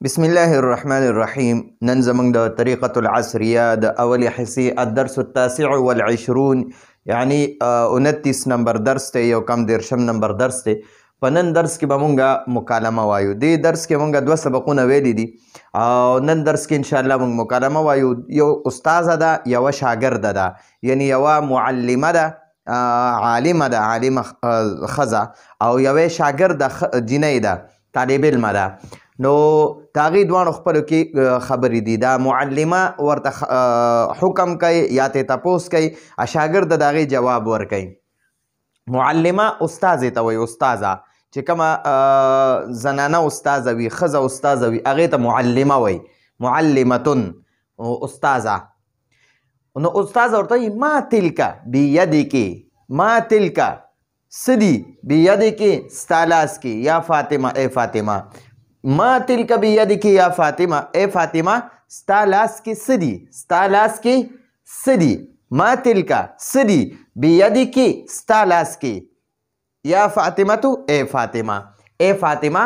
بسم الله الرحمن الرحیم. نن زمونږ د طریقة العصریه د اولې حصې الدرس التاسع والعشرون یعنی 29 نمبر درس دی، یو کم 30 نمبر درس دی. په نن درس کې به مونږ مکالمه وایو. دې درس کې مونږ 2 سبقونه ویلي دي او نن درس کې انشاءالله مونږ مکالمه وایو. یو استاذه ده، یوه شاګرده ده، یعنی یوه معلمه ده، عالمه ده، عالمه ښځه، او یوې شاګرده جینۍ ده، طالب علمه ده. نو تاغي دوانو خپلو کې خبرې دي. دا معلمه ورته حکم کوي یا ته تپوس کوي، شاګرد د هغې جواب ورکوي. معلمه استازې ته وایي، استازه چې کومه زنانه استازه وي، ښځه استازه وي، هغې ته معلمه وایي، معلمتن استازه. نو استازه ورته وایي ما تلکه بیدکې، ما تلکه څه دي، بیدکې ستا لاس کې، یا فاطمه ای فاطمه، ما تلک بیدک یا فاطمه ای فاطمه ستا لاس کې څه دي، ستا لاس کې څه دي، ما تلک څه دي، بیدک ستا لاس کې، یا فاطمه تو ای فاطمه، ای فاطمه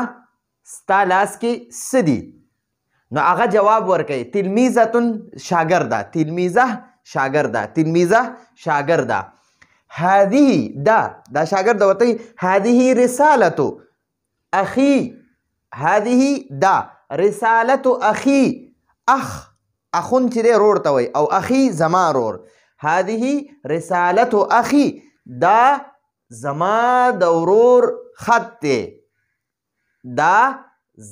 ستا لاس کې څه دي. نو هغه جواب ورکوي تلمیذتن شاګرده، تلمیذه شاګرده، تلمیذه شاګرده. هذه دا شاګرده ورته وایي هذه رسالة اخي، هذه دا رسالة اخي، اخ اخون چې دی رور ته وایي، او اخي زما رور. هذه رسالة اخي دا زما د ورور خط دی، دا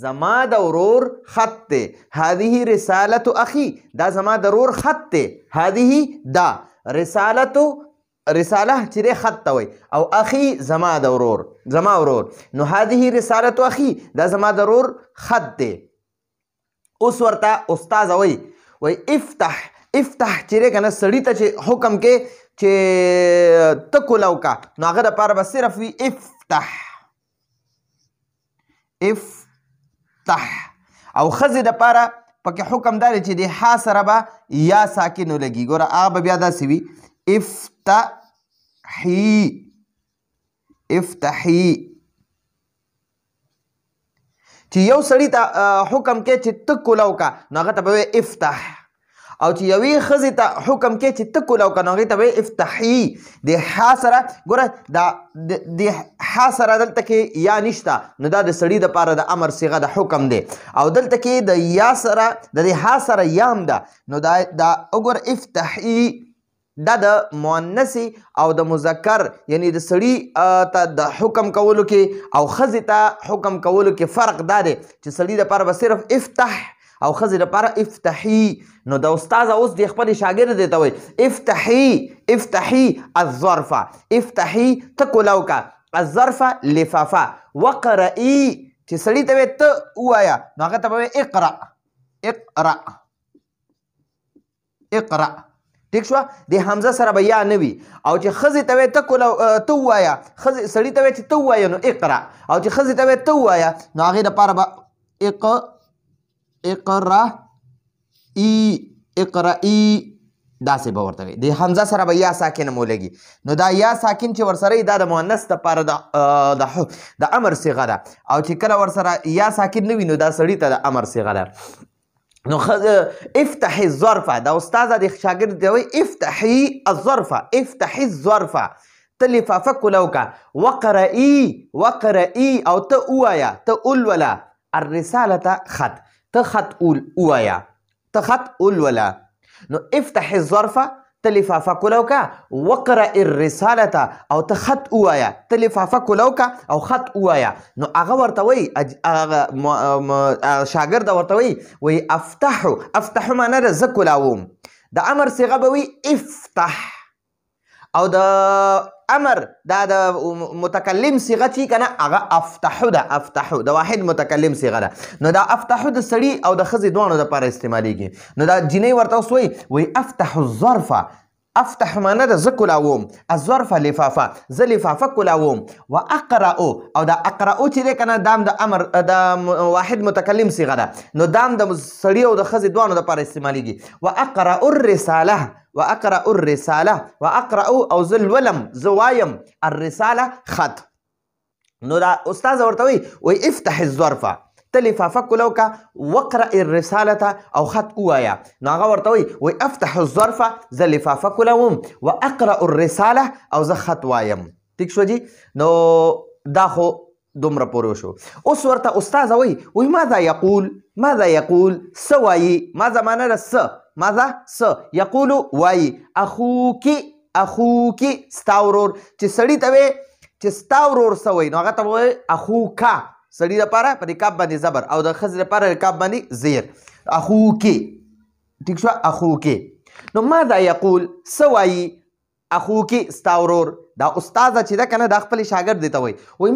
زما د ورور خط دی. هذه رسالة اخي دا زما د ورور خط دی. هذه دا رسالة، رساله چې دی خط ته وایي، او اخي زما د ورور، زما ورور. نو هذه رسالة اخي دا زما د ورور خط دی. اوس ورته استاذه وایي افتح، افتح چې دی که نه سړي ته چې حکم کې چې ته کولاو کا، نو هغه دپاره به صرف وي افتح، افتح. او ښځې دپاره پکې حکم دا دی چې د ح سره به یا ساکن ولګي. ګوره هغه به بیا داسې وي افتحی، افتحی. چې یو سړي ته حکم کې چې ته کولاو کا، نو هغه ته به وایي افتح. او چې یوې ښځې ته حکم کې چې ته کولاو کا، نو هغې ته به وایي افتحی. د ح سره ګوره د ح سره دلته کې یا نشته، نو دا د سړي دپاره د امر صیغه د حکم دی. او دلته کې د یا سره د ح سره یام ده، نو دا وګوره افتحی دا د مؤنث او د مذکر یعنی د سړي ته د حکم کولو کې او ښځې ته حکم کولو کې فرق دا دی چې سړي دپاره به صرف افتح او ښځې دپاره افتحي. نو د استاذه اوس د خپلې شاګردې ته وایي افتحي، افتحي الظرف، افتحي ته کولاو کا، الظرف لفافه، وقرئي چې سړي ته وایي ته ووایه، نو هغه ته به وایي اقرأ، اقرأ، اقرأ. ٹھیک شوه؟ د حمزه سره به یا نه وي. او چې ښځې ته وایي ته ووایه، سړي ته وایي چې ته ووایه نو اقرأ. او چې ښځې ته وایي ته ووایه، نو هغې دپاره به اقرأي، اقرأي داسې به ورته وایي. د حمزه سره به یا ساکنه مو لګي. نو دا یا ساکن چې ورسره دا د مؤنث دپاره د امر صیغه ده. او چې کله ورسره یا ساکن نه وي، نو دا سړي ته د امر صیغه ده. نو افتحي الظرف، دا استاذه د شاګرد ته وایي افتحي الظرف، افتحي الظرف، ته لفافه کولاو کا، وقرئي، وقرئي او ته ووایه، ته اولوله، الرسالة خط، ته خط ووایه، ته خط اولوله. نو افتحي الظرف ته لفافه کولاو کا، وقرئ الرسالة او ته خط ووایه، ته لفافه کولاو کا او خط ووایه. نو هغه ورته وایي، شاګرده ورته وایي افتحو، افتحو معنی ده زه کولاوم. د امر صیغه به وایي افتح. او د امر دا د متکلم صیغه چې که نه هغه افتحو ده، افتحو د واحد متکلم صیغه ده. نو دا افتحو د سړي او د ښځې دواړو دپاره استعمالیږي. نو دا جینۍ ورته اوس وایي افتحو الظرف، افتح معنی ده زه کولاوم، الظرف لفافه، زه لفافه کولاوم. و اقرأو، او دا اقرأو چې دی که نه دا هم د امر د واحد متکلم صیغه ده. نو دا هم د سړي او د ښځې دواړو دپاره استعمالیږي. و اقرأو الرساله، واقرأ الرساله، واقرأ او زه لولم، زه وایم الرساله خط. نو دا استاد ورته وایي افتح الظرف، ته لفافه کولو کا وقرأ الرسالة او خط ووایا. نو هغه ورته وایي افتح الظرف زه لفافه کولوم واقرأ الرساله او زه خط وایم. ټیک شو جی. نو دا خو دومره پورې شو. اوس ورته استاد وایي ماذا یقول څه وایي. ماذا معنی ده څه، ماذا څه، یقول وایي اخوکی ستا ورور. چې سړي ته وایي چې ستا ورور څه وایي نو هغه ته وایي اخوکا. سړي دپاره په دې کاف باندې زبر او د ښځې دپاره د کاف باندې زیر. اخوکی. ټیک شوه، اخوکی. نو ماذا یقول څه وایي اخوکی ستا ورور. دا استاذه چې ده که نه دا خپلې شاګرد دی ته وایي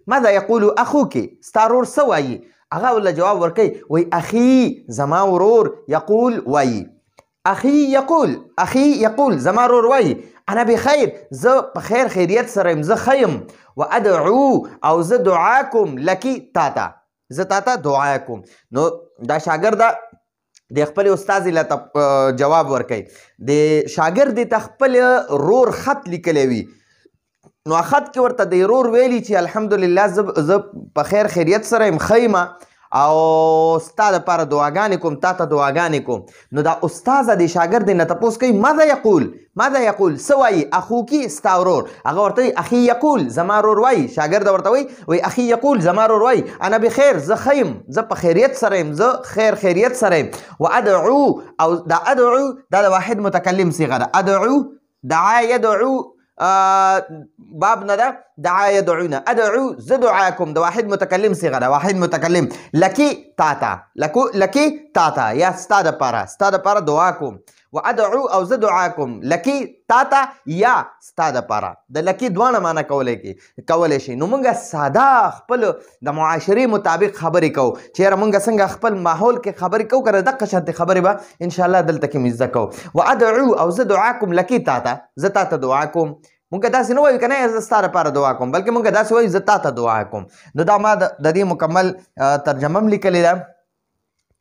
ماذا یقول اخوکی ستا ورور څه وایي. هغه ورله جواب ورکوي وایي اخي زما ورور یقول وایي. اخي یقول زما ورور وایي انا بخیر زه په خیر خیریت سره یم، زه ښه یم. وادعو او زه دعا کوم لکي تاته، زه تاته دعا کوم. نو دا شاګرده د خپل استاد له جواب ورکوي. د شاګرد ته خپل رور خط لیکلی وي نو خط کې ورته د رور ویلي چې الحمدلله زه په خیر خیریت سره یم، ښه یم او ستا دپاره دعاګانې کوم، تا ته دعاګانې کوم. نو دا استاذه د شاګرد نه تپوس کوي ماذا یقول څه وایي اخوکي ستا ورور. هغه ورته وایي اخي یقول زما ورور وایي. شاګرد ورته وایي اخي یقول زما ورور وایي انا بخیر زه ښه یم، زه په خیریت سره یم، زه خیر خیریت سره یم. وادعو او دا ادعو دا د واحد متکلم صیغه ده. ادعو دعا یدعو باب نه ده، دعا یدعونا. ادعو زه دعا کوم د واحد متکلم صیغه ده، واحد متکلم. لکي تاته یا ستا دپاره دعا کوم. وادعو او زه دعا کوم لکي تاته یا ستا دپاره. د لکي دواړه معنی کولی شي. نو موږ ساده خپل د معاشرې مطابق خبرې کوو. چېرې موږ څنګه خپل ماحول کې خبرې کوو که نه دقه شانتې خبرې به انشاءالله دلته کې مې زده کوو. وادعو او زه دعا کوم لکي تاته، زه تاته دعا کوم. مونږ داسې نه وایو که نه زه ستا دپاره دعا کوم، بلکې مونږ داسې وایو زه تاته دعا کوم. نو دا ما د دې مکمل ترجمه هم لیکلې ده.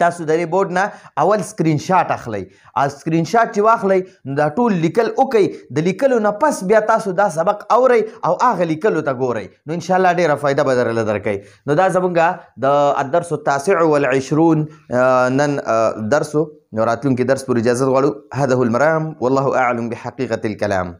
تاسو د دې بورډ نه اول سکرین شاټ اخلئ. سکرین شاټ چې واخلئ نو دا ټول لیکل وکئ. د لیکلو نه پس بیا تاسو دا سبق اورئ او هغه لیکلو ته ګورئ نو انشاءالله ډېره فایده به درله درکوي. نو دا زمونږ د الدرس التاسع والعشرون نن درس نو راتلونکي درس پورې اجازت غواړو. هذا هو المرام والله اعلم بحقیقة الكلام.